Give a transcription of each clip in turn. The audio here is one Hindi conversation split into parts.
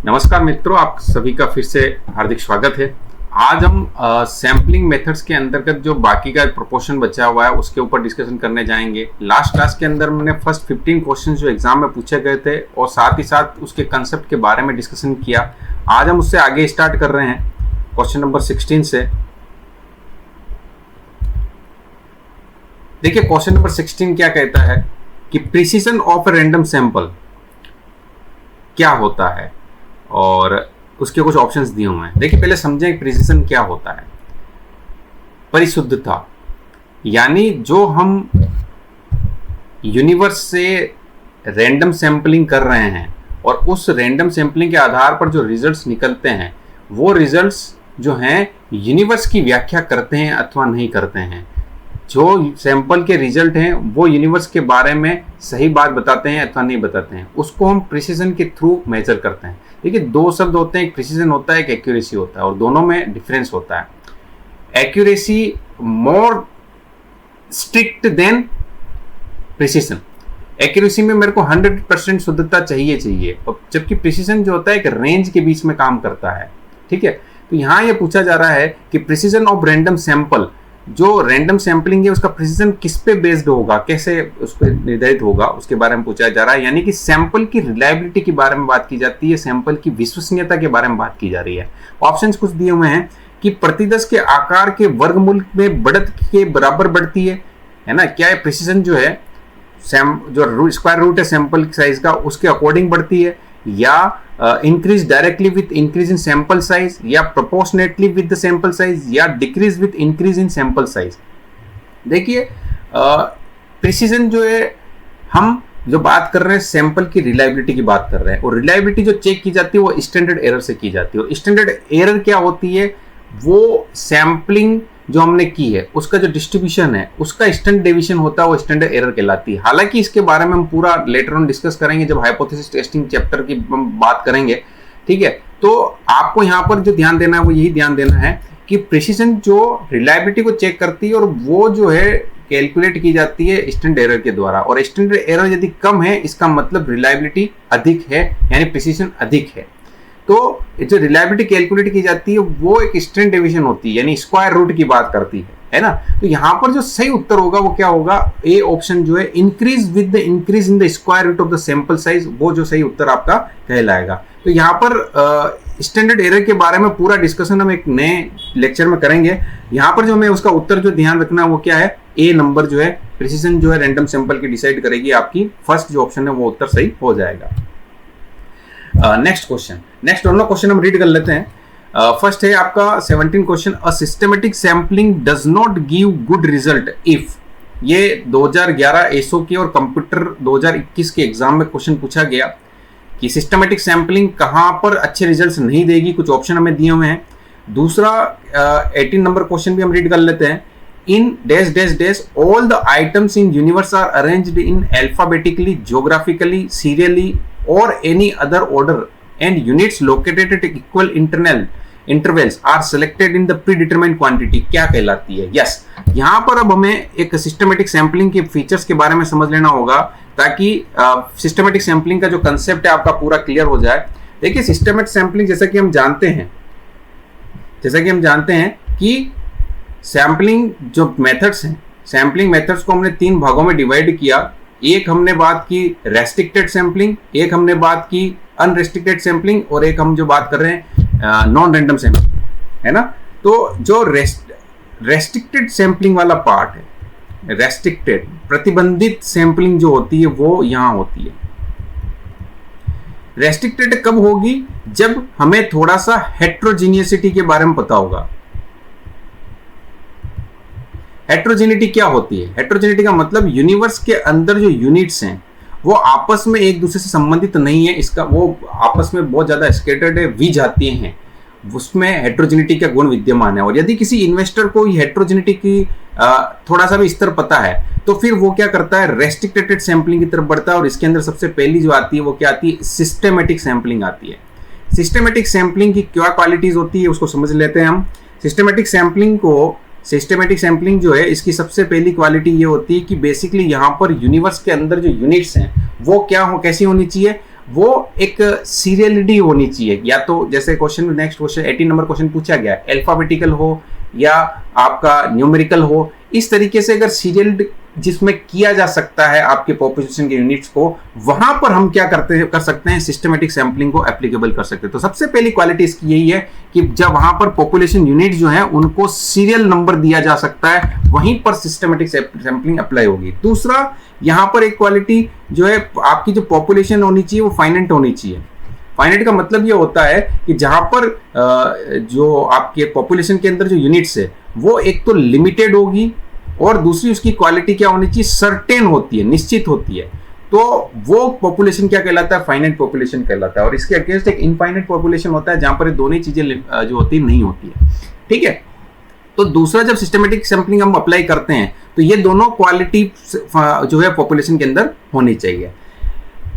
नमस्कार मित्रों, आप सभी का फिर से हार्दिक स्वागत है। आज हम सैम्पलिंग मेथड्स के अंतर्गत जो बाकी का प्रोपोर्शन बचा हुआ है उसके ऊपर डिस्कशन करने जाएंगे। लास्ट क्लास के अंदर मैंने फर्स्ट 15 क्वेश्चंस जो एग्जाम में पूछे गए थे और साथ ही साथ उसके कंसेप्ट के बारे में डिस्कशन किया। आज हम उससे आगे स्टार्ट कर रहे हैं क्वेश्चन नंबर 16 से। देखिए क्वेश्चन नंबर 16 क्या कहता है कि precision of a random sample क्या होता है, और उसके कुछ ऑप्शंस दिए हुए हैं। देखिए पहले समझें प्रिसिजन क्या होता है। परिशुद्धता, यानी जो हम यूनिवर्स से रैंडम सैंपलिंग कर रहे हैं और उस रैंडम सैंपलिंग के आधार पर जो रिजल्ट्स निकलते हैं वो रिजल्ट्स जो हैं यूनिवर्स की व्याख्या करते हैं अथवा नहीं करते हैं। जो सैंपल के रिजल्ट हैं वो यूनिवर्स के बारे में सही बात बताते हैं अथवा नहीं बताते हैं, उसको हम प्रिसीजन के थ्रू मेजर करते हैं। देखिए दो शब्द होते हैं, एक प्रिसीजन होता है, एक एक्यूरेसी होता है, और दोनों में डिफरेंस होता है। Accuracy more strict than precision. Accuracy में मेरे को 100% शुद्धता चाहिए, और जबकि प्रिसीजन जो होता है एक रेंज के बीच में काम करता है। ठीक है, तो यहाँ ये पूछा जा रहा है कि प्रिसीजन ऑफ रैंडम सैंपल, जो रैंडम सैंपलिंग है उसका प्रिसीजन किस पे बेस्ड होगा, कैसे उस पर निर्धारित होगा, उसके बारे में पूछा जा रहा है। यानी कि सैंपल की रिलायबिलिटी के बारे में बात की जाती है, सैंपल की विश्वसनीयता के बारे में बात की जा रही है। ऑप्शंस कुछ दिए हुए हैं कि प्रतिदश के आकार के वर्गमूल में बढ़त के बराबर बढ़ती है ना। क्या है प्रिसीजन जो है जो स्क्वायर रूट है सैंपल साइज का उसके अकॉर्डिंग बढ़ती है, या increase directly with increase in sample size, या proportionately with the sample size, या decrease with increase in sample size. देखिए प्रिसीजन जो है, हम जो बात कर रहे हैं सैंपल की रिलायबिलिटी की बात कर रहे हैं, और रिलायबिलिटी जो चेक की जाती है वो स्टैंडर्ड एरर से की जाती है। और स्टैंडर्ड एरर क्या होती है, वो सैंपलिंग जो हमने की है उसका जो डिस्ट्रीब्यूशन है उसका स्टैंडर्ड डेविएशन होता है, वो स्टैंडर्ड एरर कहलाती है। हालांकि इसके बारे में हम पूरा लेटर ऑन डिस्कस करेंगे जब हाइपोथेसिस टेस्टिंग चैप्टर की हम बात करेंगे। ठीक है, तो आपको यहाँ पर जो ध्यान देना है वो यही ध्यान देना है कि प्रिसीजन जो रिलायबिलिटी को चेक करती है और वो जो है कैलकुलेट की जाती है स्टैंडर्ड एरर के द्वारा, और स्टैंडर्ड एरर यदि कम है इसका मतलब रिलायबिलिटी अधिक है, यानी प्रिसीजन अधिक है। तो जो रिलायबिलिटी कैलकुलेट की जाती है वो एक स्टैंडर्ड डेविएशन होती है, यानी स्क्वायर रूट की बात करती है ना। तो यहाँ पर जो सही उत्तर होगा वो क्या होगा, ए ऑप्शन जो है increase with the increase in the square root of the sample size, वो जो सही उत्तर आपका कहलाएगा। तो यहाँ पर स्टैंडर्ड एरर के बारे में पूरा डिस्कशन हम एक नए लेक्चर में करेंगे। यहाँ पर जो हमें उसका उत्तर जो ध्यान रखना है वो क्या है, ए नंबर जो है प्रिसीजन जो है रैंडम सैंपल की डिसाइड करेगी, आपकी फर्स्ट जो ऑप्शन है वो उत्तर सही हो जाएगा। नेक्स्ट क्वेश्चन, नेक्स्ट दोनों क्वेश्चन हम रीड कर लेते हैं। फर्स्ट है आपका 17 question, a systematic sampling does not give good result if. ये 2011 एसओ के और कंप्यूटर 2021 के एग्जाम में क्वेश्चन पूछा गया कि सिस्टमेटिक सैम्पलिंग कहां पर अच्छे रिजल्ट्स नहीं देगी। कुछ ऑप्शन हमें दिए हुए हैं। दूसरा 18 नंबर क्वेश्चन भी हम रीड कर लेते हैं। In dash dash dash all the items in universe are arranged in alphabetically, geographically, serially or any other order and units located at equal intervals are selected in the predetermined quantity। क्या कहलाती है? यस, यहाँ पर अब हमें एक सिस्टमेटिक सैम्पलिंग के फीचर्स के बारे में समझ लेना होगा ताकि सिस्टमेटिक सैम्पलिंग का जो कंसेप्ट है आपका पूरा क्लियर हो जाए। देखिए सिस्टमेटिक सैम्पलिंग जैसा कि हम जानते हैं कि सैम्पलिंग जो मेथड्स हैं, सैम्पलिंग मेथड्स को हमने 3 भागों में डिवाइड किया। एक हमने बात की रेस्ट्रिक्टेड सैम्पलिंग, एक हमने बात की अनरेस्ट्रिक्टेड सैम्पलिंग, और एक हम जो बात कर रहे हैं नॉन रैंडम सैम्पलिंग, है ना। तो जो रेस्ट्रिक्टेड सैम्पलिंग वाला पार्ट है, रेस्ट्रिक्टेड प्रतिबंधित सैम्पलिंग जो होती है वो यहाँ होती है। रेस्ट्रिक्टेड कब होगी, जब हमें थोड़ा सा हेट्रोजीनियसिटी के बारे में पता होगा। हेट्रोजेनिटी क्या होती है? हेट्रोजेनिटी का मतलब यूनिवर्स के अंदर जो यूनिट्स हैं वो आपस में एक दूसरे से संबंधित नहीं है, इसका वो आपस में बहुत ज्यादा स्कैटर्ड है, विजातीय हैं, उसमें हेट्रोजेनिटी का गुण विद्यमान है। और यदि किसी इन्वेस्टर को हेट्रोजेनिटी की थोड़ा सा भी स्तर पता है तो फिर वो क्या करता है, रेस्ट्रिक्टेड सैंपलिंग की तरफ बढ़ता है। और इसके अंदर सबसे पहली जो आती है वो क्या आती है, सिस्टमेटिक सैंपलिंग आती है। सिस्टमेटिक सैंपलिंग की क्या क्वालिटीज होती है उसको समझ लेते हैं हम। सिस्टमेटिक सैंपलिंग जो है इसकी सबसे पहली क्वालिटी ये होती है कि बेसिकली यहाँ पर यूनिवर्स के अंदर जो यूनिट्स हैं वो क्या हो, कैसी होनी चाहिए, वो एक सीरियलिटी होनी चाहिए, या तो जैसे question next question 18 number question पूछा गया, अल्फाबेटिकल हो या आपका न्यूमेरिकल हो, इस तरीके से अगर सीरियल जिसमें किया जा सकता है आपके पॉपुलेशन के यूनिट्स को, वहां पर हम क्या कर सकते हैं, सिस्टमेटिक सैंपलिंग को एप्लीकेबल कर सकते हैं। तो सबसे पहली क्वालिटी इसकी यही है कि जब वहां पर पॉपुलेशन यूनिट जो है उनको सीरियल नंबर दिया जा सकता है, वहीं पर सिस्टमेटिक सैंपलिंग अप्लाई होगी। दूसरा, यहां पर एक क्वालिटी जो है आपकी जो पॉपुलेशन होनी चाहिए वो फाइनाइट होनी चाहिए। फाइनाइट का मतलब ये होता है कि जहां पर जो आपके पॉपुलेशन के अंदर जो यूनिट्स है वो एक तो लिमिटेड होगी, और दूसरी उसकी क्वालिटी क्या होनी चाहिए, सर्टेन होती है, निश्चित होती है। तो वो पॉपुलेशन क्या कहलाता है, फाइनाइट पॉपुलेशन कहलाता है। और इसके अगेंस्ट एक इनफाइनाइट पॉपुलेशन होता है जहां पर दोनों चीजें जो होती नहीं होती है। ठीक है, तो दूसरा, जब सिस्टमेटिक सैंपलिंग हम अप्लाई करते हैं तो ये दोनों क्वालिटी जो है पॉपुलेशन के अंदर होनी चाहिए।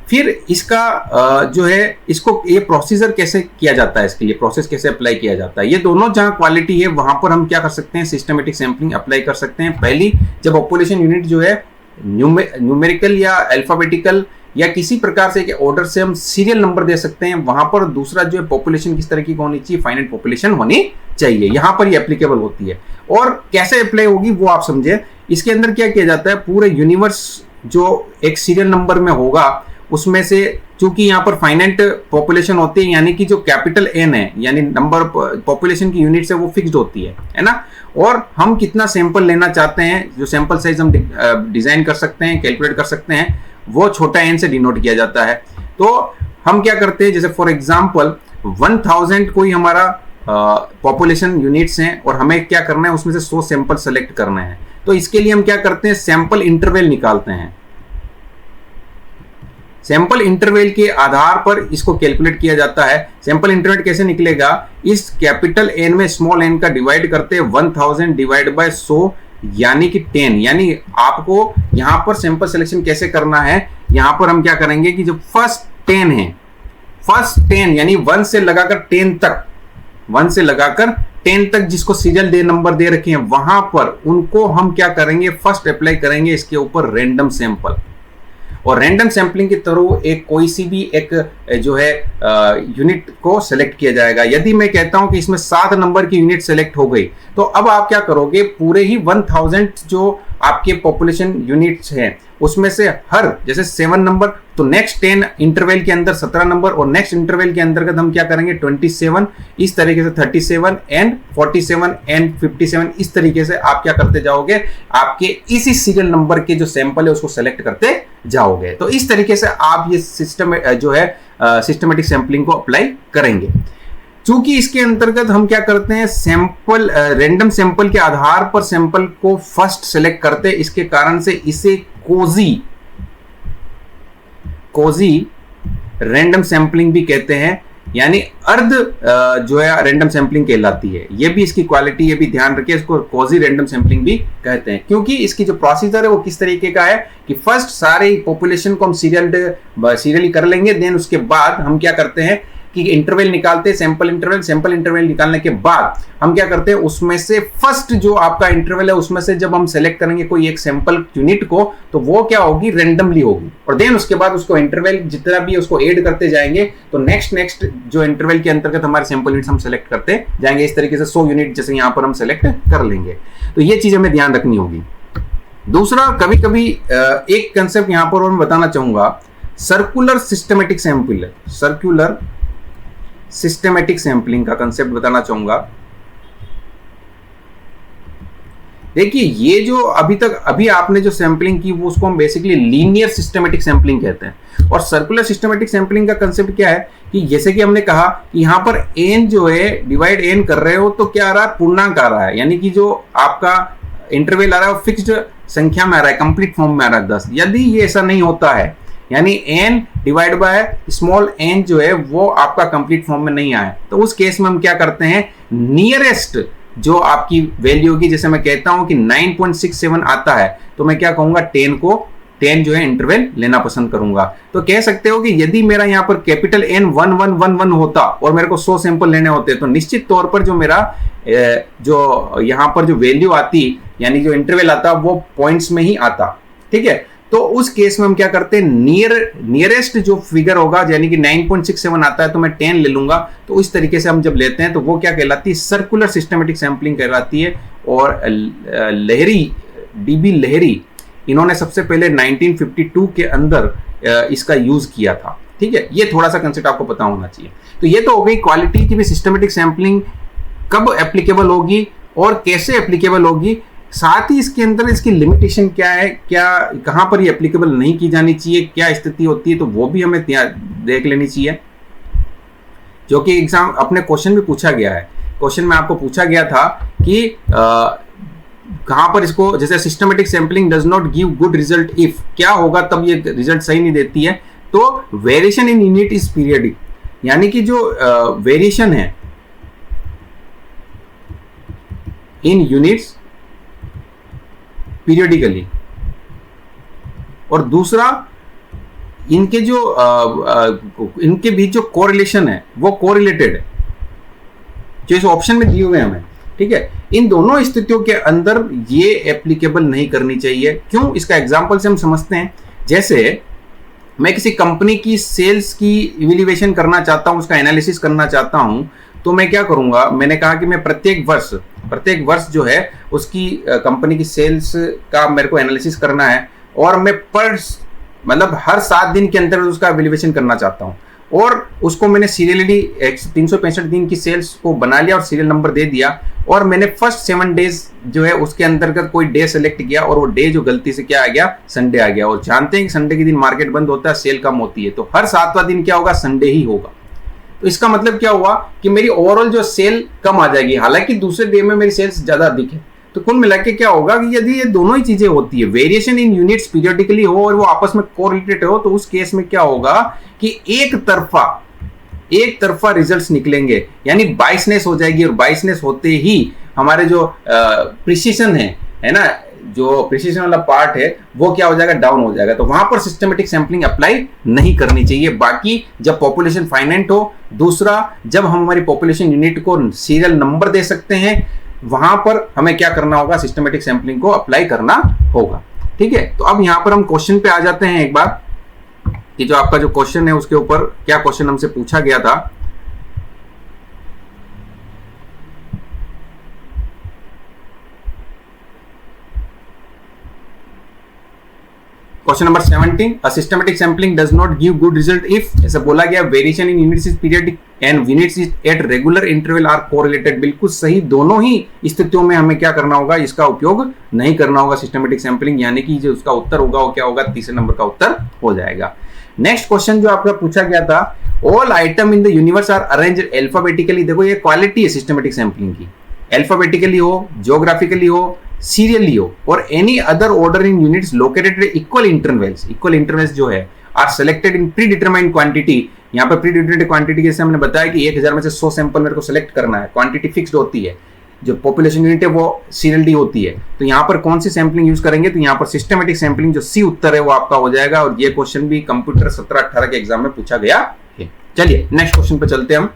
फिर इसका जो है इसको ये प्रोसीजर कैसे किया जाता है, इसके लिए प्रोसेस कैसे अप्लाई किया जाता है, ये दोनों जहां क्वालिटी है वहां पर हम क्या कर सकते हैं, सिस्टमेटिक सैंपलिंग अप्लाई कर सकते हैं। पहली, जब पॉपुलेशन यूनिट जो है न्यूमेरिकल या अल्फाबेटिकल या किसी प्रकार से एक ऑर्डर से हम सीरियल नंबर दे सकते हैं, वहां पर दूसरा जो है पॉपुलेशन किस तरह की होनी चाहिए, फाइनाइट पॉपुलेशन होनी चाहिए, यहां पर ये एप्लीकेबल होती है। और कैसे अप्लाई होगी वो आप समझे। इसके अंदर क्या किया जाता है, पूरे यूनिवर्स जो एक सीरियल नंबर में होगा उसमें से, चूंकि यहाँ पर फाइनाइट पॉपुलेशन होती है, यानी कि जो कैपिटल एन है, यानी नंबर पॉपुलेशन की यूनिट्स है वो फिक्स्ड होती है ना, और हम कितना सैंपल लेना चाहते हैं, जो सैंपल साइज हम डिजाइन कर सकते हैं, कैलकुलेट कर सकते हैं, वो छोटा एन से डिनोट किया जाता है। तो हम क्या करते हैं, जैसे फॉर एग्जाम्पल 1000 कोई हमारा पॉपुलेशन यूनिट्स हैं और हमें क्या करना है, उसमें से 100 सैंपल सेलेक्ट करना है। तो इसके लिए हम क्या करते हैं, सैंपल इंटरवल निकालते हैं। सैंपल इंटरवल के आधार पर इसको कैलकुलेट किया जाता है। सैंपल इंटरवल कैसे निकलेगा, इस कैपिटल एन में स्मॉल एन का डिवाइड करते हैं 1000 डिवाइड बाय 100 यानी कि 10। यानी आपको यहां पर सैंपल सिलेक्शन कैसे करना है, यहां पर हम क्या करेंगे कि जो फर्स्ट 10 है, फर्स्ट 10 यानी 1 से लगाकर 10 तक, 1 से लगाकर 10 तक जिसको सीरियल दे नंबर दे रखे हैं, वहां पर उनको हम क्या करेंगे, फर्स्ट अप्लाई करेंगे इसके ऊपर रैंडम सैंपल। और रैंडम सैंपलिंग के थ्रू एक कोई सी भी एक जो है यूनिट को सेलेक्ट किया जाएगा। यदि मैं कहता हूं कि इसमें 7 नंबर की यूनिट सेलेक्ट हो गई, तो अब आप क्या करोगे, पूरे ही 1000 जो आपके पॉपुलेशन यूनिट्स हैं उसमें से हर जैसे 7 नंबर, तो नेक्स्ट 10 इंटरवल के अंदर 17 नंबर, और नेक्स्ट इंटरवल के अंतर्गत हम क्या करेंगे 27, इस तरीके से 37 एंड 47 एंड 57, इस तरीके से आप क्या करते जाओगे, आपके इसी सीरियल नंबर के जो सैंपल है उसको सेलेक्ट करते जाओगे। तो इस तरीके से आप ये सिस्टम जो है सिस्टमेटिक सैंपलिंग को अप्लाई करेंगे। चूंकि इसके अंतर्गत हम क्या करते हैं, सैंपल रैंडम सैंपल के आधार पर सैंपल को फर्स्ट सेलेक्ट करते हैं, इसके कारण से इसे कोजी रैंडम सैंपलिंग भी कहते हैं, यानी अर्ध जो है रैंडम सैंपलिंग कहलाती है। ये भी इसकी क्वालिटी, ये भी ध्यान रखिए, इसको कोजी रैंडम सैंपलिंग भी कहते हैं। क्योंकि इसकी जो प्रोसीजर है वो किस तरीके का है कि फर्स्ट सारे पॉपुलेशन को हम सीरियली कर लेंगे, देन उसके बाद हम क्या करते हैं कि इंटरवल निकालते हैं, सैंपल इंटरवल निकालने के बाद हम क्या करते हैं, उसमें से फर्स्ट जो आपका इंटरवल है उसमें से जब हम सेलेक्ट करेंगे कोई एक सैंपल यूनिट को, तो वो क्या होगी, रैंडमली होगी, और देन उसके बाद उसको इंटरवल जितना भी उसको ऐड करते जाएंगे, तो नेक्स्ट जो इंटरवल के अंतर्गत हमारे सैंपल यूनिट्स हम सेलेक्ट करते जाएंगे। इस तरीके से 100 यूनिट जैसे यहाँ पर हम सेलेक्ट कर लेंगे। तो ये चीज हमें ध्यान रखनी होगी। दूसरा, कभी कभी एक कंसेप्ट यहाँ पर और मैं बताना चाहूंगा, circular systematic sample, circular systematic sampling का कंसेप्ट बताना चाहूंगा। देखिए, ये जो अभी आपने जो सैंपलिंग की वो उसको हम बेसिकली लीनियर सिस्टमेटिक सैंपलिंग कहते हैं। और सर्कुलर सिस्टमेटिक सैंपलिंग का कंसेप्ट क्या है कि जैसे कि हमने कहा कि यहां पर एन जो है डिवाइड एन कर रहे हो, तो क्या आ रहा है, पूर्णांक आ रहा है, यानी कि जो आपका इंटरवल आ रहा है वो फिक्स्ड संख्या में आ रहा है, कंप्लीट फॉर्म में आ रहा है 10। यदि ये ऐसा नहीं होता है, यानी n divide by small n जो है वो आपका कंप्लीट फॉर्म में नहीं आया, तो उस केस में हम क्या करते हैं, नियरेस्ट जो आपकी वैल्यू होगी, जैसे मैं कहता हूं कि 9.67 आता है, तो मैं क्या कहूंगा, 10 जो है इंटरवल लेना पसंद करूंगा। तो कह सकते हो कि यदि मेरा यहाँ पर कैपिटल N 1111 होता और मेरे को 100 सैंपल लेने होते, तो निश्चित तौर पर जो मेरा जो यहाँ पर जो वैल्यू आती, यानी जो इंटरवल आता, वो पॉइंट्स में ही आता। ठीक है, तो उस केस में हम क्या करते हैं, नियरेस्ट जो फिगर होगा, यानी कि 9.67 आता है तो मैं 10 ले लूंगा। तो इस तरीके से हम जब लेते हैं तो वो क्या कहलाती है, सर्कुलर सिस्टमेटिक सैंपलिंग कहलाती है। और लहरी, डीबी लहरी, इन्होंने सबसे पहले 1952 के अंदर इसका यूज किया था। ठीक है, ये थोड़ा सा कंसेप्ट आपको पता होना चाहिए। तो ये तो हो गई क्वालिटी की भी सिस्टमेटिक सैंपलिंग कब एप्लीकेबल होगी और कैसे एप्लीकेबल होगी, साथ ही इसके अंदर इसकी लिमिटेशन क्या है, क्या कहां पर ये एप्लीकेबल नहीं की जानी चाहिए, क्या स्थिति होती है, तो वो भी हमें देख लेनी चाहिए, जो कि एग्जाम अपने क्वेश्चन में पूछा गया है। क्वेश्चन में आपको पूछा गया था कि कहां पर इसको, जैसे systematic sampling does not give good result if, क्या होगा तब ये रिजल्ट सही नहीं देती है। तो variation in unit is periodic, यानी कि जो वेरिएशन है इन यूनिट्स पीरियडिकली, और दूसरा इनके जो इनके बीच जो कोरिलेशन है वो कोरिलेटेड है, जो इस ऑप्शन में दिए हुए हमें। ठीक है, इन दोनों स्थितियों के अंदर ये एप्लीकेबल नहीं करनी चाहिए। क्यों, इसका एग्जांपल से हम समझते हैं। जैसे मैं किसी कंपनी की सेल्स की इवैल्यूएशन करना चाहता हूं, उसका एनालिसिस करना चाहता हूं, तो मैं क्या करूंगा, मैंने कहा कि मैं प्रत्येक वर्ष जो है उसकी कंपनी की सेल्स का मेरे को एनालिसिस करना है, और मैं मतलब हर 7 दिन के अंदर उसका इवैल्यूएशन करना चाहता हूं। और उसको मैंने सीरियली 365 दिन की सेल्स को बना लिया और सीरियल नंबर दे दिया, और मैंने फर्स्ट 7 डेज जो है उसके अंतर्गत कोई डे सेलेक्ट किया, और वो डे जो गलती से क्या आ गया, संडे आ गया। और जानते हैं कि संडे के दिन मार्केट बंद होता है, सेल कम होती है, तो हर 7वां दिन क्या होगा, संडे ही होगा। तो इसका मतलब क्या हुआ कि मेरी ओवरऑल जो सेल कम आ जाएगी, हालांकि दूसरे डे में मेरी सेल्स ज्यादा अधिक है। तो कुल मिला के क्या होगा कि यदि ये दोनों ही चीजें होती है, वेरिएशन इन यूनिट्स पीरियडिकली हो और वो आपस में कोरिलेटेड हो, तो उस केस में क्या होगा कि एक तरफा रिजल्ट्स निकलेंगे, यानी बाइसनेस हो जाएगी। और बाइसनेस होते ही हमारे जो प्रिसीजन है ना, जो प्रिसीजन वाला पार्ट है वो क्या हो जाएगा, डाउन हो जाएगा। तो वहां पर सिस्टमेटिक सैंपलिंग अप्लाई नहीं करनी चाहिए। बाकी जब पॉपुलेशन फाइनाइट हो, दूसरा जब हम हमारी पॉपुलेशन यूनिट को सीरियल नंबर दे सकते हैं, वहां पर हमें क्या करना होगा, सिस्टमेटिक सैंपलिंग को अप्लाई करना होगा। ठीक है, तो अब यहां पर हम क्वेश्चन पे आ जाते हैं एक बार, कि जो आपका जो क्वेश्चन है उसके ऊपर क्या क्वेश्चन हमसे पूछा गया था। Question number 17, a systematic sampling does not give good result if, ऐसा बोला गया, variation in units is periodic and units is at regular interval are correlated. बिल्कुल सही, दोनों ही स्थितियों में हमें क्या करना होगा, इसका उपयोग नहीं करना होगा सिस्टमेटिक सैंपलिंग, यानी कि जो उसका उत्तर होगा वो क्या होगा, तीसरे नंबर का उत्तर हो जाएगा। नेक्स्ट क्वेश्चन जो आपका पूछा गया था, all item in the universe are arranged alphabetically. देखो ये क्वालिटी है सिस्टमेटिक सैंपलिंग की, अल्फाबेटिकली हो, ज्योग्राफिकली हो, सीरियली हो, और any other order in units located equal intervals जो है are selected in predetermined quantity. यहाँ पर प्री डिटरमाइंड क्वांटिटी जैसे हमने बताया कि 1000 में से 100 सैंपल मेरे को सेलेक्ट करना है, क्वांटिटी फिक्स्ड होती है, जो पॉपुलेशन यूनिट है वो सीरियली होती है। तो यहाँ पर कौन सी सैंपलिंग यूज करेंगे, तो यहाँ पर सिस्टमेटिक सैंपलिंग, जो सी उत्तर है वो आपका हो जाएगा। और ये क्वेश्चन भी कंप्यूटर 17-18 के एग्जाम में पूछा गया है। चलिए नेक्स्ट क्वेश्चन पे चलते हैं हम।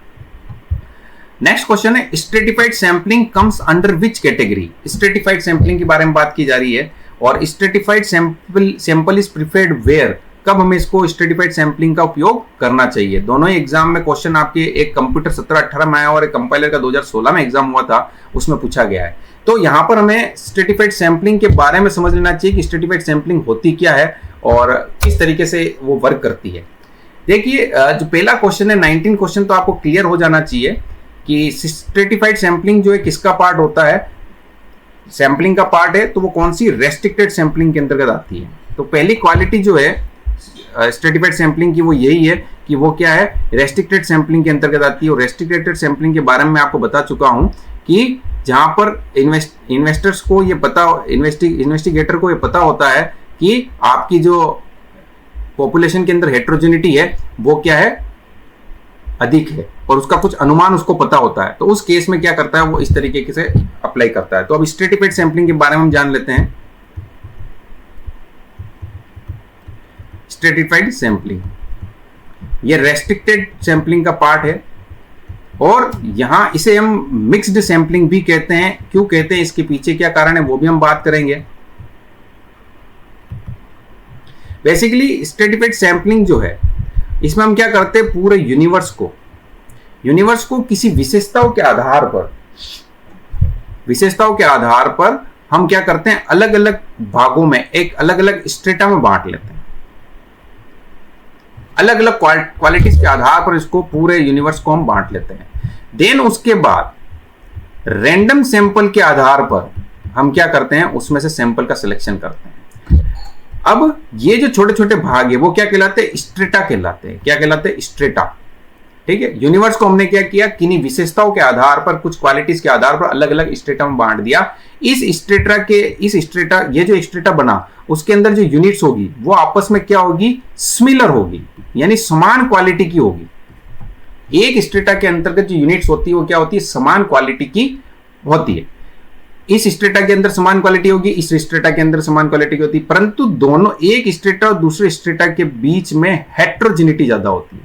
नेक्स्ट क्वेश्चन है, stratified sampling comes under which category. Stratified sampling के बारे में बात की जा रही है, और stratified sample is preferred where, कब हमें इसको स्ट्रेटिफाइड सैंपलिंग का उपयोग करना चाहिए। दोनों ही एग्जाम में क्वेश्चन आपके, एक कंप्यूटर 17-18 में आया और एक कंपाइलर का 2016 में एग्जाम हुआ था, उसमें पूछा गया है। तो यहाँ पर हमें स्ट्रेटिफाइड सैंपलिंग के बारे में समझ लेना चाहिए कि स्ट्रेटिफाइड सैंपलिंग होती क्या है और किस तरीके से वो वर्क करती है। देखिए जो पहला क्वेश्चन है 19 क्वेश्चन, तो आपको क्लियर हो जाना चाहिए कि स्ट्रेटिफाइड सैंपलिंग जो है किसका पार्ट होता है, सैंपलिंग का पार्ट है, तो वो कौन सी, रेस्ट्रिक्टेड सैंपलिंग के अंतर्गत आती है। तो पहली क्वालिटी जो है स्ट्रेटिफाइड सैंपलिंग की वो यही है कि वो क्या है, रेस्ट्रिक्टेड सैंपलिंग के अंतर्गत आती है। और रेस्ट्रिक्टेड सैंपलिंग के बारे में मैं आपको बता चुका हूं कि जहां पर इन्वेस्टर्स को ये पता, इन्वेस्टिगेटर को ये पता होता है कि आपकी जो पॉपुलेशन के अंदर हेट्रोजेनिटी है वो क्या है, अधिक है, और उसका कुछ अनुमान उसको पता होता है। तो उस केस में क्या करता है, वो इस तरीके से अप्लाई करता है। तो अब स्ट्रेटिफाइड सैंपलिंग के बारे में हम जान लेते हैं। स्ट्रेटिफाइड सैंपलिंग ये रेस्ट्रिक्टेड सैंपलिंग का पार्ट है, और यहां इसे हम मिक्स्ड सैंपलिंग भी कहते हैं। क्यों कहते हैं, इसके पीछे क्या कारण है वो भी हम बात करेंगे। बेसिकली स्ट्रेटिफाइड सैंपलिंग जो है, इसमें हम क्या करते हैं, पूरे यूनिवर्स को किसी विशेषताओं के आधार पर हम क्या करते हैं, अलग अलग भागों में, एक अलग अलग स्ट्रेटा में बांट लेते हैं। अलग अलग क्वालिटीज के आधार पर इसको, पूरे यूनिवर्स को हम बांट लेते हैं। देन उसके बाद रैंडम सैंपल के आधार पर हम क्या करते हैं, उसमें से सैंपल का सिलेक्शन करते हैं। अब ये जो छोटे छोटे भाग है वो क्या कहलाते हैं, स्ट्रेटा कहलाते हैं। क्या कहलाते हैं, स्ट्रेटा। ठीक है, यूनिवर्स को हमने क्या किया, किन्हीं विशेषताओं के आधार पर, कुछ क्वालिटीज के आधार पर अलग अलग स्ट्रेटा में बांट दिया। ये जो स्ट्रेटा बना, उसके अंदर जो यूनिट्स होगी वो आपस में क्या होगी, सिमिलर होगी, यानी समान क्वालिटी की होगी। एक स्ट्रेटा के अंतर्गत जो यूनिट्स होती है वो क्या होती है, समान क्वालिटी की होती है। इस स्ट्रेटा के अंदर समान क्वालिटी होगी, इस स्ट्रेटा के अंदर समान क्वालिटी की होती है, परंतु दोनों, एक स्ट्रेटा और दूसरे स्ट्रेटा के बीच में हेट्रोजेनिटी ज्यादा होती है।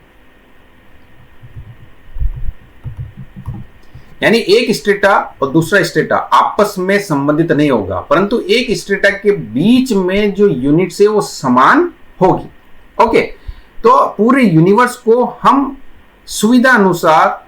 यानी एक स्ट्रेटा और दूसरा स्ट्रेटा आपस में संबंधित नहीं होगा, परंतु एक स्ट्रेटा के बीच में जो यूनिट्स है वो समान होगी। ओके, तो पूरे यूनिवर्स को हम सुविधा अनुसार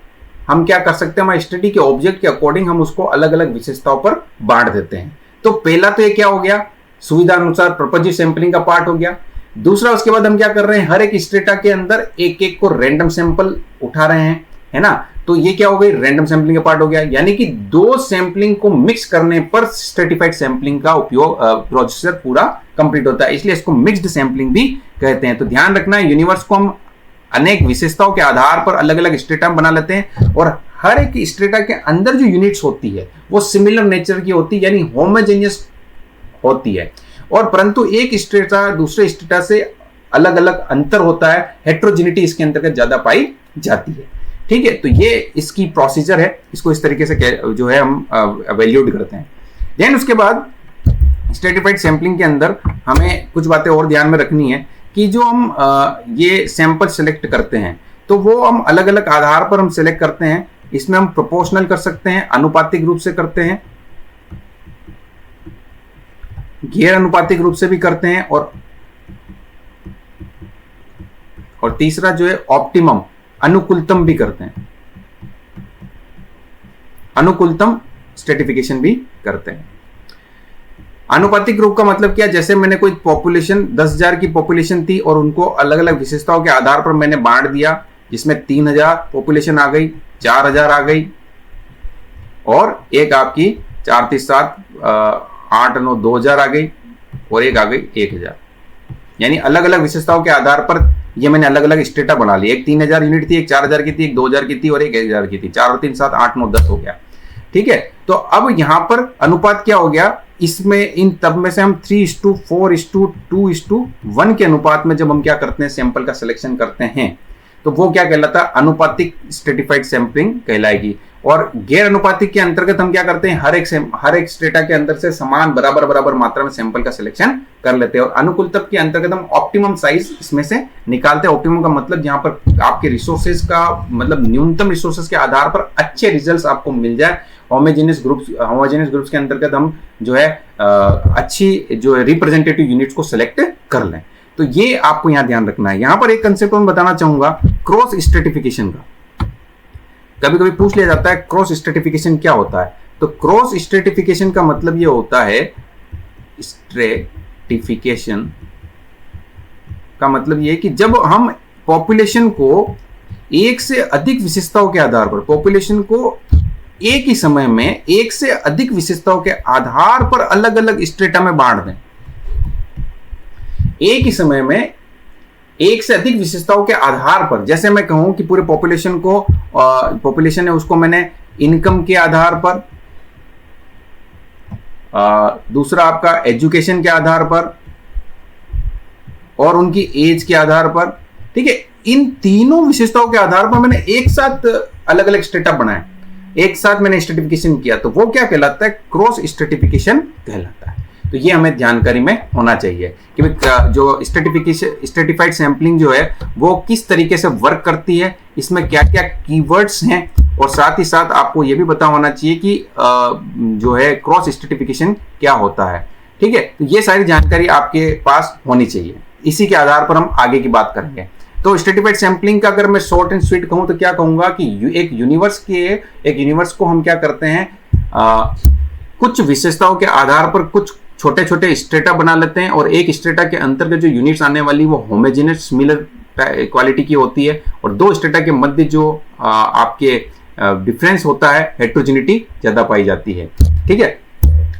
हम क्या कर सकते हैं, हमारे स्टडी के ऑब्जेक्ट के अकॉर्डिंग हम उसको अलग अलग विशेषताओं पर बांट देते हैं। तो पहला तो ये क्या हो गया, सुविधा अनुसार पर्पजिव सैंपलिंग का पार्ट हो गया। दूसरा, उसके बाद हम क्या कर रहे हैं, हर एक स्ट्रेटा के अंदर एक एक को रैंडम सैंपल उठा रहे हैं, है ना। तो ये क्या हो गई, रैंडम सैंपलिंग का पार्ट हो गया। यानी कि दो सैंपलिंग को मिक्स करने पर स्ट्रेटिफाइड सैंपलिंग का उपयोग प्रोसीजर पूरा कंप्लीट होता है, इसलिए इसको मिक्स्ड सैंपलिंग भी कहते हैं। तो ध्यान रखना है, यूनिवर्स को हम अनेक विशेषताओं के आधार पर अलग अलग स्ट्रेटा बना लेते हैं, और हर एक स्ट्रेटा के अंदर जो यूनिट्स होती है वो सिमिलर नेचर की होती है, यानी होमोजेनियस होती है। और परंतु एक स्ट्रेटा दूसरे स्ट्रेटा से अलग अलग अंतर होता है, हेट्रोजेनिटी इसके अंतर्गत ज्यादा पाई जाती है। ठीक है, तो ये इसकी प्रोसीजर है, इसको इस तरीके से जो है हम वैल्यूड करते हैं। देन उसके बाद स्ट्रेटिफाइड सैंपलिंग के अंदर हमें कुछ बातें और ध्यान में रखनी है कि जो हम ये सैंपल सेलेक्ट करते हैं, तो वो हम अलग अलग आधार पर हम सेलेक्ट करते हैं। इसमें हम प्रोपोर्शनल कर सकते हैं, अनुपातिक रूप से करते हैं, गैर अनुपातिक रूप से भी करते हैं, और तीसरा जो है ऑप्टिमम, अनुकूलतम भी करते हैं, अनुकूलतम स्ट्रेटिफिकेशन भी करते हैं। अनुपातिक रूप का मतलब क्या, जैसे मैंने कोई पॉपुलेशन 10,000 की पॉपुलेशन थी और उनको अलग अलग विशेषताओं के आधार पर मैंने बांट दिया, जिसमें 3,000 पॉपुलेशन आ गई, 4,000 आ गई, और एक आपकी 4 3 7 8 9 2,000 आ गई, और एक आ गई 1,000। यानी अलग अलग विशेषताओं के आधार पर ये मैंने अलग अलग स्टेटा बना लिया। एक 3,000 यूनिट थी, एक 4,000 की थी, एक 2,000 की थी, और एक 1,000 की थी। 4 और 3 7 8 9 10 हो गया। ठीक है, तो अब यहां पर अनुपात क्या हो गया, इसमें इन तब में से हम 3:4:2:1 के अनुपात में जब हम क्या करते हैं, सैंपल का सिलेक्शन करते हैं, तो वो क्या कहलाता है, अनुपातिक स्ट्रेटिफाइड सैंपलिंग कहलाएगी। और गैर अनुपातिक के अंतर्गत हम क्या करते हैं, हर एक स्ट्रेटा के अंदर से समान बराबर मात्रा में सैंपल का सिलेक्शन कर लेते हैं। और अनुकूलतम के अंतर्गत हम ऑप्टिमम साइज इसमें से निकालते हैं। ऑप्टिमम का मतलब जहां पर आपके रिसोर्सेज का मतलब न्यूनतम रिसोर्सेज के आधार पर अच्छे रिजल्ट्स आपको मिल जाए। होमोजेनियस ग्रुप्स के अंतर्गत हम जो है अच्छी जो है रिप्रेजेंटेटिव यूनिट्स को सिलेक्ट कर लें। तो ये आपको यहां ध्यान रखना है। यहां पर एक कंसेप्ट मैं बताना चाहूंगा, क्रॉस स्ट्रेटिफिकेशन का। कभी कभी पूछ लिया जाता है क्रॉस स्ट्रेटिफिकेशन क्या होता है। तो क्रॉस स्ट्रेटिफिकेशन का मतलब ये होता है, स्ट्रेटिफिकेशन का मतलब ये है कि जब हम पॉपुलेशन को एक से अधिक विशेषताओं के आधार पर, पॉपुलेशन को एक ही समय में एक से अधिक विशेषताओं के आधार पर अलग अलग स्ट्रेटा में बांट दें। एक ही समय में एक से अधिक विशेषताओं के आधार पर, जैसे मैं कहूं कि पूरे पॉपुलेशन को, पॉपुलेशन है उसको मैंने इनकम के आधार पर, दूसरा आपका एजुकेशन के आधार पर, और उनकी एज के आधार पर, ठीक है, इन तीनों विशेषताओं के आधार पर मैंने एक साथ अलग अलग स्ट्रेटा बनाए, एक साथ मैंने स्ट्रेटिफिकेशन किया, तो वो क्या कहलाता है, क्रॉस स्ट्रेटिफिकेशन कहलाता है। तो ये हमें जानकारी में होना चाहिए कि जो स्ट्रेटिफाइड सैंपलिंग जो है वो किस तरीके से वर्क करती है, इसमें क्या क्या कीवर्ड्स हैं, और साथ ही साथ आपको ये भी पता होना चाहिए कि जो है क्रॉस स्ट्रेटिफिकेशन क्या होता है। ठीक है, तो ये सारी जानकारी आपके पास होनी चाहिए। इसी के आधार पर हम आगे की बात करेंगे। तो स्ट्रेटिफाइड सैंपलिंग का अगर मैं शॉर्ट एंड स्वीट कहूं तो क्या कहूंगा कि एक यूनिवर्स को हम क्या करते हैं, कुछ विशेषताओं के आधार पर कुछ छोटे छोटे स्ट्रेटा बना लेते हैं, और एक स्ट्रेटा के अंतर्गत जो यूनिट्स आने वाली वो होमोजेनियस सिमिलर क्वालिटी की होती है, और दो स्ट्रेटा के मध्य जो आपके डिफरेंस होता है, हेट्रोजेनिटी ज्यादा पाई जाती है। ठीक है,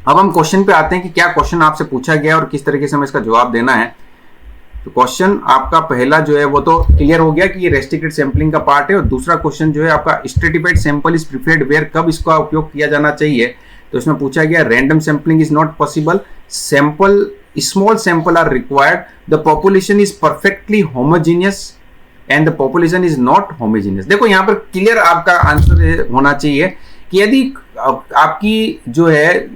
अब हम क्वेश्चन पे आते हैं कि क्या क्वेश्चन आपसे पूछा गया और किस तरीके से हमें इसका जवाब देना है। तो क्वेश्चन आपका पहला जो है वो तो क्लियर हो गया कि ये रेस्ट्रिक्टेड सैंपलिंग का पार्ट है, और दूसरा क्वेश्चन जो है आपका stratified sample is preferred where, कब इसका उपयोग किया जाना चाहिए। तो इसमें पूछा गया random sampling is not possible, sample small sample are required, the population is perfectly homogeneous and the population is not homogeneous. देखो यहाँ पर क्लियर आपका आंसर होना चाहिए कि यदि आपकी जो है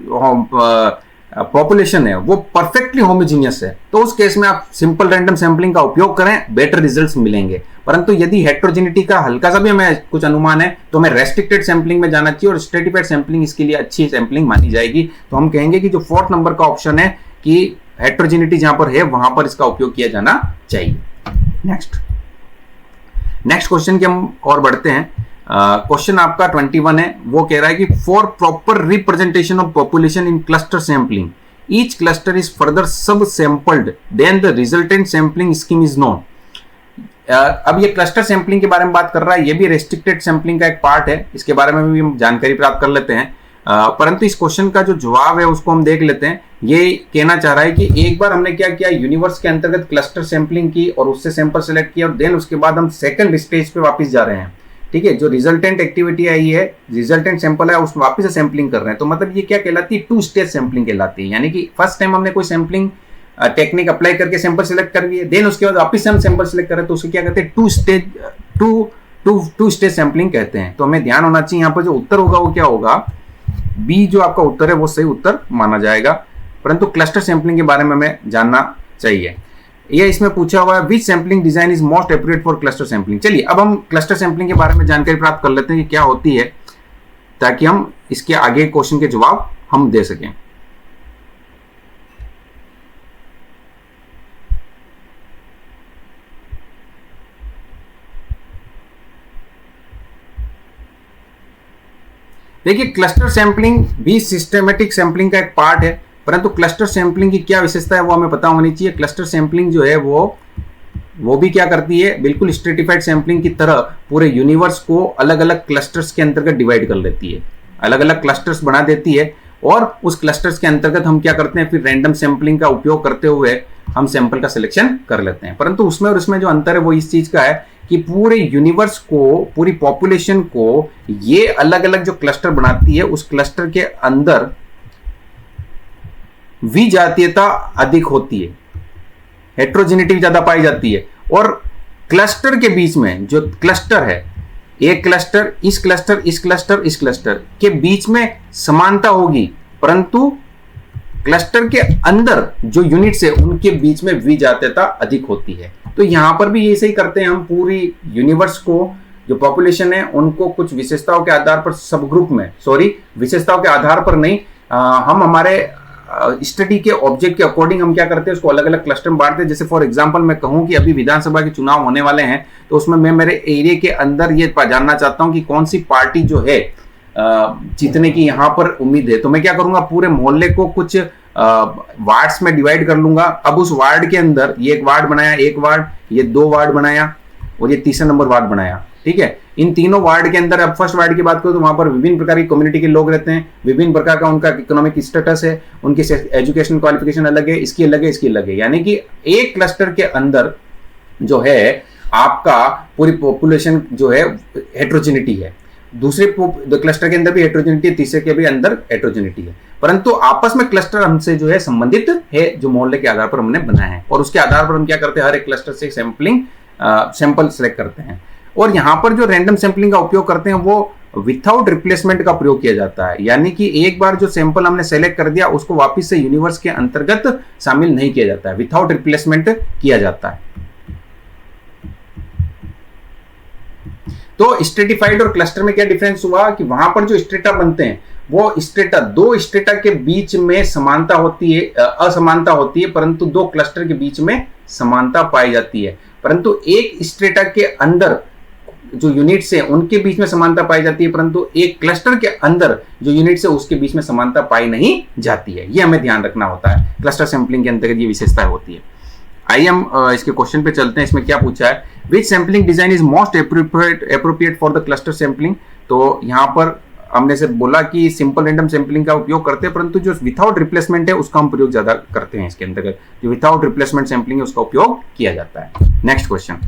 पॉपुलेशन है वो परफेक्टली होमोजीनियस है तो उस केस में आप सिंपल रैंडम सैंपलिंग का उपयोग करें, बेटर रिजल्ट्स मिलेंगे। परंतु यदि हेट्रोजेनिटी का हल्का सा भी हमें कुछ अनुमान है तो हमें रेस्ट्रिक्टेड सैंपलिंग में जाना चाहिए, और स्ट्रेटिफाइड सैंपलिंग इसके लिए अच्छी सैंपलिंग मानी जाएगी। तो हम कहेंगे कि जो 4th नंबर का ऑप्शन है कि हेट्रोजेनिटी जहां पर है वहां पर इसका उपयोग किया जाना चाहिए। नेक्स्ट क्वेश्चन के हम और बढ़ते हैं। क्वेश्चन आपका 21 है, वो कह रहा है कि for proper representation of population in cluster sampling each cluster is further sub sampled then the resultant sampling scheme is known. अब ये क्लस्टर सैंपलिंग के बारे में बात कर रहा है, ये भी रेस्ट्रिक्टेड सैंपलिंग का एक पार्ट है, इसके बारे में भी हम जानकारी प्राप्त कर लेते हैं। परंतु इस क्वेश्चन का जो जवाब है उसको हम देख लेते हैं। ये कहना चाह रहा है कि एक बार हमने क्या किया, यूनिवर्स के अंतर्गत क्लस्टर सैंपलिंग की और उससे सैंपल सेलेक्ट किया, और देन उसके बाद हम सेकंड स्टेज पे वापस जा रहे हैं। ठीक है, जो रिजल्टेंट एक्टिविटी आई है, रिजल्टेंट सैंपल है, उस वापस से सैंपलिंग कर रहे हैं। तो मतलब ये क्या कहलाती है, 2 स्टेज सैंपलिंग कहलाती है। यानी कि फर्स्ट टाइम हमने कोई सैंपलिंग टेक्निक अप्लाई करके सैंपल सेलेक्ट कर लिए, देन उसके बाद वापस से हम सैंपल सेलेक्ट करें तो उसको क्या कहते हैं, 2 स्टेज सैंपलिंग कहते हैं। तो हमें ध्यान होना चाहिए यहाँ पर जो उत्तर होगा वो क्या होगा, बी जो आपका उत्तर है वो सही उत्तर माना जाएगा। परंतु क्लस्टर सैंपलिंग के बारे में हमें जानना चाहिए। ये इसमें पूछा हुआ है which sampling design is most appropriate for cluster sampling. चलिए अब हम क्लस्टर सैंपलिंग के बारे में जानकारी प्राप्त कर लेते हैं कि क्या होती है, ताकि हम इसके आगे क्वेश्चन के जवाब हम दे सकें। देखिए क्लस्टर सैंपलिंग भी सिस्टमेटिक सैंपलिंग का एक पार्ट है, परंतु क्लस्टर सैंपलिंग की क्या विशेषता है वो हमें पता होनी चाहिए। क्लस्टर सैंपलिंग जो है वो भी क्या करती है, बिल्कुल स्ट्रेटिफाइड सैंपलिंग की तरह पूरे यूनिवर्स को अलग अलग क्लस्टर्स के अंतर्गत डिवाइड कर लेती है, अलग अलग क्लस्टर्स बना देती है, और उस क्लस्टर्स के अंतर्गत हम क्या करते हैं, फिर रैंडम सैंपलिंग का उपयोग करते हुए हम सैंपल का सिलेक्शन कर लेते हैं। परंतु उसमें और उसमें जो अंतर है वो इस चीज का है कि पूरे यूनिवर्स को, पूरी पॉपुलेशन को ये अलग अलग जो क्लस्टर बनाती है, उस क्लस्टर के अंदर विजातीयता अधिक होती है, हेट्रोजेनिटी ज्यादा पाई जाती है, और क्लस्टर के बीच में जो क्लस्टर है, एक क्लस्टर, इस क्लस्टर, इस क्लस्टर, इस क्लस्टर के बीच में समानता होगी, परंतु क्लस्टर के अंदर जो यूनिट्स है उनके बीच में विजातीयता अधिक होती है। तो यहां पर भी ऐसे ही करते हैं, हम पूरी यूनिवर्स को, जो पॉपुलेशन है उनको कुछ विशेषताओं के आधार पर सब ग्रुप में, विशेषताओं के आधार पर नहीं, हम हमारे स्टडी के ऑब्जेक्ट के अकॉर्डिंग हम क्या करते हैं, उसको अलग अलग क्लस्टर में बांटते हैं। जैसे फॉर एग्जांपल मैं कहूं कि अभी विधानसभा के चुनाव होने वाले हैं, तो उसमें मैं मेरे एरिया के अंदर ये जानना चाहता हूं कि कौन सी पार्टी जो है जीतने की यहाँ पर उम्मीद है। तो मैं क्या करूंगा, पूरे मोहल्ले को कुछ वार्ड्स में डिवाइड कर लूंगा। अब उस वार्ड के अंदर ये एक वार्ड बनाया, एक वार्ड, ये 2 वार्ड बनाया, और ये तीसरा नंबर वार्ड बनाया। ठीक है, इन तीनों वार्ड के अंदर, अब फर्स्ट वार्ड की बात करूं तो वहां पर विभिन्न प्रकार की कम्युनिटी के लोग रहते हैं, विभिन्न प्रकार का उनका इकोनॉमिक स्टेटस है, उनकी एजुकेशन क्वालिफिकेशन अलग है, इसकी अलग है, इसकी अलग है। यानी कि एक क्लस्टर के अंदर जो है आपका पूरी पॉपुलेशन जो है हेट्रोजेनिटी है, दूसरे क्लस्टर के अंदर भी हेट्रोजेनिटी है, तीसरे के भी अंदर हेट्रोजेनिटी है, परंतु आपस में क्लस्टर हमसे जो है संबंधित है, जो मोहल्ले के आधार पर हमने बनाया है, और उसके आधार पर हम क्या करते हैं, हर एक क्लस्टर से सैंपल सेलेक्ट करते हैं। और यहां पर जो रैंडम सैंपलिंग का उपयोग करते हैं वो विथआउट रिप्लेसमेंट का प्रयोग किया जाता है। यानी कि एक बार जो सैंपल हमने सेलेक्ट कर दिया उसको वापस से यूनिवर्स के अंतर्गत शामिल नहीं किया जाता है, विथआउट रिप्लेसमेंट किया जाता है। तो स्ट्रेटिफाइड और क्लस्टर में क्या डिफरेंस हुआ कि वहां पर जो स्ट्रेटा बनते हैं वो स्ट्रेटा, दो स्ट्रेटा के बीच में समानता होती है, असमानता होती है, परंतु दो क्लस्टर के बीच में समानता पाई जाती है। परंतु एक स्ट्रेटा के अंदर जो यूनिट्स है उनके बीच में समानता पाई जाती है, परंतु एक क्लस्टर के अंदर जो यूनिट्स है उसके बीच में समानता पाई नहीं जाती है। ये हमें ध्यान रखना होता है, क्लस्टर सैंपलिंग के अंतर्गत ये विशेषता होती है। आइए हम इसके क्वेश्चन पे चलते हैं। इसमें क्या पूछा है, which sampling design is most appropriate for the cluster sampling. तो यहाँ पर हमने से बोला कि सिंपल रैंडम सैंपलिंग का उपयोग करते हैं, परंतु जो विथआउट रिप्लेसमेंट है उसका हम प्रयोग ज्यादा करते हैं। इसके अंतर्गत जो विथआउट रिप्लेसमेंट सैंपलिंग है उसका उपयोग किया जाता है। नेक्स्ट क्वेश्चन,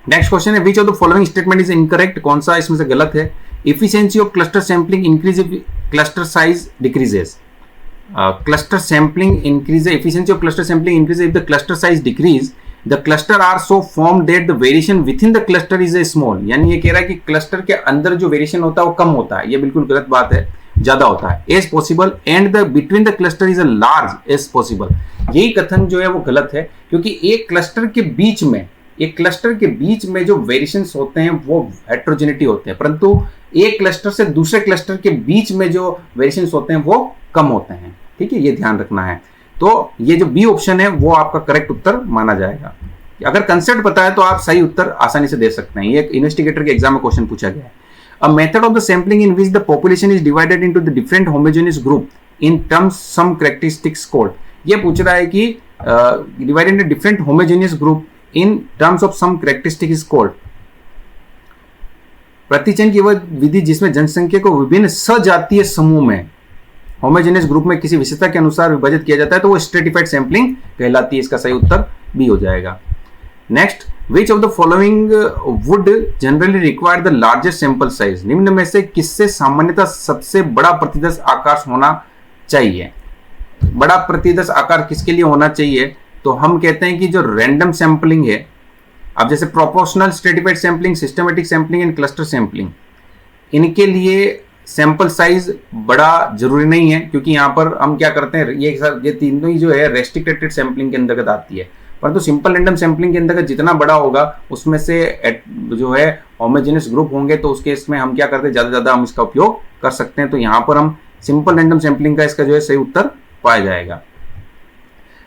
नेक्स्ट क्वेश्चन है, which of the following statement is incorrect. कौन सा इसमें से गलत है। Efficiency of cluster sampling increase if cluster size decreases. Cluster sampling increase, efficiency of cluster sampling increase if the cluster size decrease, the cluster are so form that the variation within the cluster is a small. यानी ये कह रहा है कि क्लस्टर के अंदर जो वेरिएशन होता है वो कम होता है। ये बिल्कुल गलत बात है, ज्यादा होता है। As possible and the between the cluster is a large as possible. यही कथन जो है वो गलत है, क्योंकि एक क्लस्टर के बीच में जो वेरिएशंस होते हैं वो हेट्रोजेनिटी होते हैं, परंतु एक क्लस्टर से दूसरे क्लस्टर के बीच में जो वेरिएशंस होते हैं वो कम होते हैं। ठीक है, ये ध्यान रखना है। तो ये जो बी ऑप्शन है वो आपका करेक्ट उत्तर माना जाएगा। अगर कंसेप्ट पता है तो आप सही उत्तर आसानी से दे सकते हैं। ये एक इन्वेस्टिगेटर के एग्जाम में क्वेश्चन पूछा गया है। A method of the sampling in which the population is divided into the different homogeneous group in terms some characteristics called. ये पूछ रहा है कि divided into different homogeneous group in terms of some characteristic is called. प्रतिचयन की वह विधि जिसमें जनसंख्या को विभिन्न सजातीय समूह में होमोजेनियस ग्रुप में किसी विशेषता के अनुसार विभाजित किया जाता है तो वो स्ट्रेटिफाइड सैंपलिंग कहलाती है। इसका सही उत्तर बी हो जाएगा। Next, which of the following would generally require the largest sample size. निम्न में से किससे सामान्यतः सबसे बड़ा प्रतिदर्श आकार होना चाहिए। बड़ा प्रतिदर्श आकार किसके लिए होना चाहिए, तो हम कहते हैं कि जो रैंडम सैंपलिंग है, अब जैसे proportional, stratified sampling, systematic sampling and cluster sampling, इनके लिए सैंपल साइज बड़ा जरूरी नहीं है, क्योंकि यहाँ पर हम क्या करते हैं, ये तीनों ही जो है रेस्ट्रिक्टेड सैंपलिंग के अंतर्गत आती है। परंतु सिंपल रैंडम सैंपलिंग के अंतर्गत जितना बड़ा होगा उसमें से जो है होमोजेनियस ग्रुप होंगे, तो उसके इसमें हम क्या करते हैं, ज्यादा ज्यादा हम इसका उपयोग कर सकते हैं। तो यहाँ पर हम सिंपल रैंडम सैंपलिंग का इसका जो है सही उत्तर पाया जाएगा।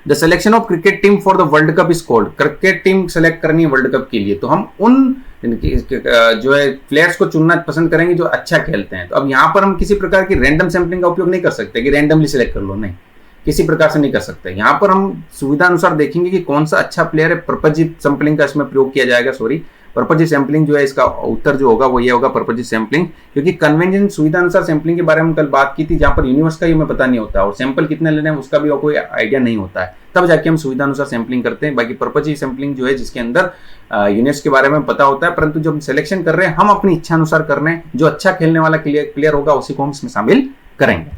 The selection of cricket team for the world cup is called. Cricket team select करनी है वर्ल्ड कप के लिए, तो हम उन जो है प्लेयर्स को चुनना पसंद करेंगे जो अच्छा खेलते हैं। तो अब यहाँ पर हम किसी प्रकार की रैंडम सैंपलिंग का उपयोग नहीं कर सकते कि रैंडमली सिलेक्ट कर लो, नहीं, किसी प्रकार से नहीं कर सकते। यहाँ पर हम सुविधा अनुसार देखेंगे कि कौन सा अच्छा प्लेयर है, पर्पजित सैंपलिंग का इसमें प्रयोग किया जाएगा। पर्पजित सैंपलिंग जो है इसका उत्तर जो होगा वो ये होगा, पर्पजित सैंपलिंग, क्योंकि कन्वेंशन सुविधा अनुसार सैंपलिंग के बारे में कल बात की थी, जहां पर यूनिवर्स का ही हमें पता नहीं होता और सैंपल कितने लेने हैं उसका भी कोई आइडिया नहीं होता है, तब जाके हम सुविधा अनुसार सैंपलिंग करते हैं। बाकी पर्पजित सैंपलिंग जो है जिसके अंदर यूनिवर्स के बारे में पता होता है, परंतु जब हम सिलेक्शन कर रहे हैं हम अपनी इच्छा अनुसार कर रहे हैं, जो अच्छा खेलने वाला प्लेयर होगा उसी को हम इसमें शामिल करेंगे।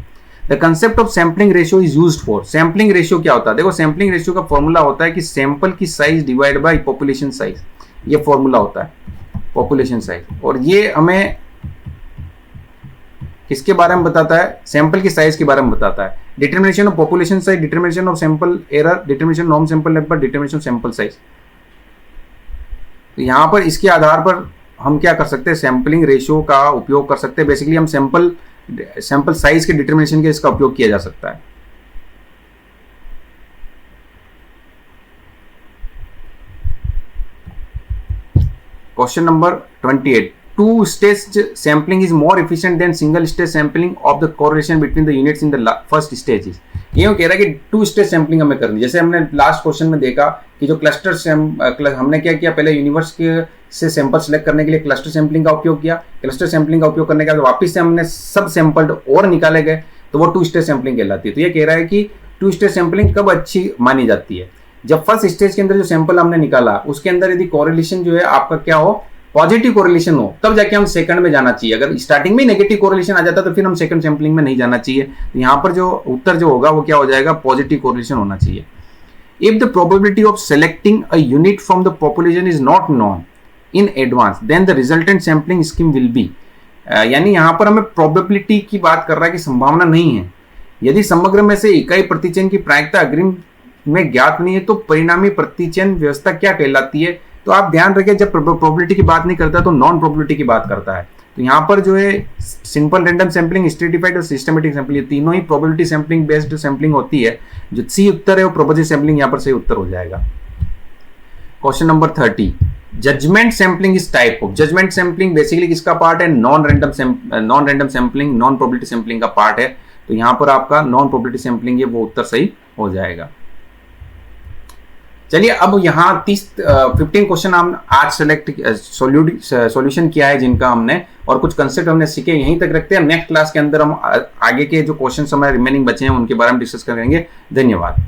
The concept of sampling ratio is used for. Sampling ratio क्या होता है, देखो सैंपलिंग रेशियो का फॉर्मूला होता है कि सैंपल की size divide by population size, ये फॉर्मूला होता है पॉपुलेशन साइज। और ये हमें किसके बारे में बताता है, सैंपल की साइज के बारे में बताता है। Determination of population size, determination of sample error, determination norm sample number, determination of sample size. तो यहां पर इसके आधार पर हम क्या कर सकते हैं, सैंपलिंग रेशियो का उपयोग कर सकते हैं। बेसिकली हम सैंपल साइज के डिटर्मिनेशन के इसका उपयोग किया जा सकता है। Question number 28, two stage sampling is more efficient than single stage sampling of the correlation between the units in the first stage. ये कह रहा है कि टू स्टेज सैंपलिंग हमें करनी, जैसे हमने लास्ट क्वेश्चन में देखा कि जो हमने क्या किया, पहले यूनिवर्स के से सैंपल सेलेक्ट करने के लिए क्लस्टर सैंपलिंग का उपयोग किया। क्लस्टर सैंपलिंग का उपयोग करने के बाद वापस से हमने सब सैंपल और निकाले गए, तो वो टू स्टेज सैंपलिंग कहलाती है। तो ये कह रहा है कि टू स्टेज सैंपलिंग कब अच्छी मानी जाती है, जब फर्स्ट स्टेज के अंदर जो सैंपल हमने निकाला उसके अंदर यदि कोरिलेशन जो है आपका क्या हो, पॉजिटिव कोरिलेशन हो, तब जाके हम सेकंड में जाना चाहिए। अगर स्टार्टिंग में नेगेटिव कोरिलेशन आ जाता तो फिर हम सेकंड सैंपलिंग में नहीं जाना चाहिए। तो यहाँ पर जो उत्तर जो होगा वो क्या हो जाएगा, पॉजिटिव कोरिलेशन होना चाहिए। If the probability of selecting a unit from the population is not known in advance then the resultant sampling scheme will be. यानी यहाँ पर हमें प्रोबेबिलिटी की बात कर रहा है कि संभावना नहीं है। यदि समग्र में से इकाई प्रतिचयन की प्रायिकता अग्रिम में ज्ञात नहीं है तो परिणामी प्रतिचयन व्यवस्था क्या कहलाती है? तो आप ध्यान रखें, जब प्रोबेबिलिटी की बात नहीं करता तो नॉन प्रोबेबिलिटी की बात करता है। तो यहाँ पर जो है सिंपल रैंडम सैंपलिंग, स्ट्रेटिफाइड और सिस्टमेटिक सैंपलिंग, तीनों ही प्रोबेबिलिटी सैंपलिंग बेस्ड सैंपलिंग होती है। जो सी उत्तर है वो प्रोबेबिलिटी सैंपलिंग यहाँ पर सही उत्तर हो जाएगा। क्वेश्चन नंबर 30, जजमेंट सैंपलिंग इस टाइप ऑफ। जजमेंट सैंपलिंग बेसिकली किसका पार्ट है? Non random sampling, non probability sampling का पार्ट है। तो यहाँ पर आपका नॉन प्रोबेबिलिटी सैंपलिंग है वो उत्तर सही हो जाएगा। चलिए अब यहाँ 15 क्वेश्चन हम आज सेलेक्ट सॉल्यूशन किया है जिनका हमने, और कुछ कंसेप्ट हमने सीखे, यहीं तक रखते हैं। नेक्स्ट क्लास के अंदर हम आगे के जो क्वेश्चन हमारे रिमेनिंग बचे हैं उनके बारे में डिस्कस करेंगे। धन्यवाद।